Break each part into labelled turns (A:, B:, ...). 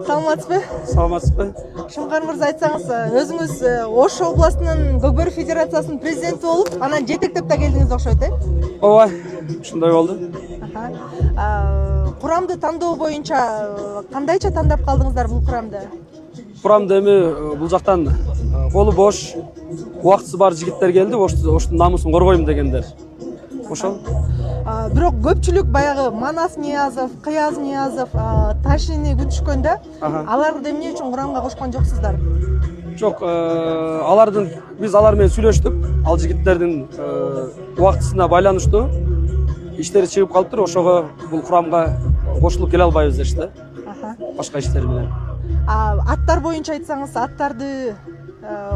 A: Саламатсызбы?
B: Саламатсызбы?
A: Шымгар мырза, айтсаңыз, өзүңүз Ош областынын Көкбөрү федерациясынын президенти болуп, анан жетектеп да келдиңиз окшойт,
B: Ооба, ушундай болду.
A: Курамды тандоо боюнча кандайча тандап калдыңыздар бул курамды?
B: Курамда эми бул жактан колу бош, убактысы бар жигиттер келди, Оштун намысын коргойм дегендер. Ошол.
A: Бирок көпчүлүк баягы Манас Ниязов, Кыяз Ниязов Ташини күтүшкөн да. Аларды эмне үчүн курамга кошкон жоксуздар?
B: Жок, биз алар менен сүйлөштүк. Ал жигиттердин убактысына байланыштуу иштери чыгып калыптыр. Ошого бул курамга кошулуп келе албайбыз дешти. Башка иштер менен.
A: Аттар боюнча айтсаңыз, аттарды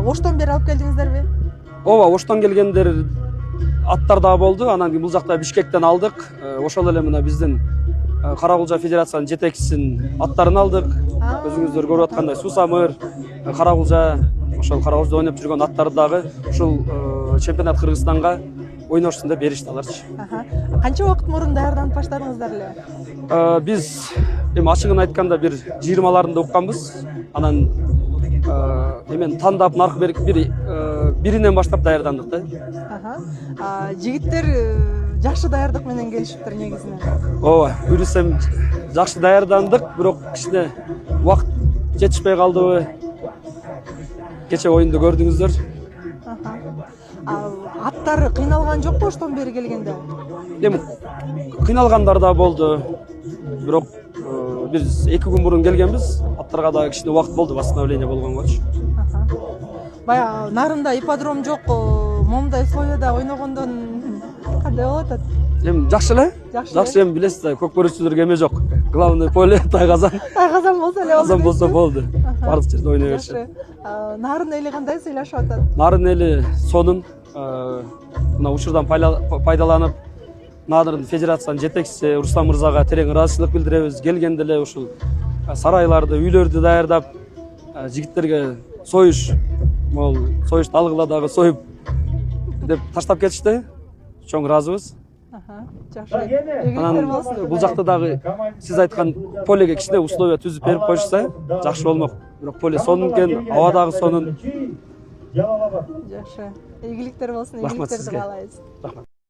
A: Оштон бери алып келдиңиздерби?
B: Ооба, Оштон келгендер аттар да болду. Анан бул жакта Бишкектен алдык. Ошол эле мына биздин Каракулжа федерациянын жетекчисинин аттарын алдык. Өзүңүздөр көрүп аткандай Сусамыр, Каракулжа, ошол Каракулжада ойноп жүргөн аттарды дагы ушул чемпионат Кыргызстанга ойношсун деп беришти аларчы.
A: Канча убакыт мурун даярданып баштадыңыздар эле?
B: Биз эми ачыгын айтканда бир 20-ларында укканбыз. Анан эмен тандап наркы берип биринен баштап даярдандык да.
A: Жигиттер жакшы даярдык менен келишиптир негизинен.
B: Ооба, бүрүсем жакшы даярдандык, бирок кичине убакыт жетишпей калдыбы. Кече оюнду көрдүңүздөр.
A: Аттар кыйналган жокпу Оштон бери келгенде?
B: Эми кыйналгандар да болду. Бирок биз 2 күн мурун келгенбиз. Аттарга да кичине убакыт болду, восстановление болгонгочу.
A: Бая нарында ипподром жок, момундай сояда ойногондон кандай болот атат?
B: Эми жакшы эле. Жакшы, эми билесиз да, көкбөрүчүлөргө эме жок. Главный поле Тайгазан.
A: Тайгазан болсо эле болду.
B: Казан болсо болду. Бардык жерде ойной беришет.
A: Нарын эли кандай сыйлашып атат?
B: Нарын эли сонун мына учурдан пайдаланып, Нарын федерациянын жетекчиси Руслан мырзага терең ыраазычылык билдиребиз. Келгенде эле ушул сарайларды, үйлөрдү даярдап, жигиттерге союш, могул союшту алгыла дагы союп деп таштап кетишти. Чоң ыраазыбыз.
A: Жакшы. Ийгиликтер болсун.
B: Бул жакта дагы сиз айткан полеге кичине условия түзүп берип коюшса, жакшы болмок. Бирок поле сонун экен, аба дагы сонун.
A: Жакшы. Ийгиликтер болсун, ийгиликтерди каалайбыз.
B: Рахмат.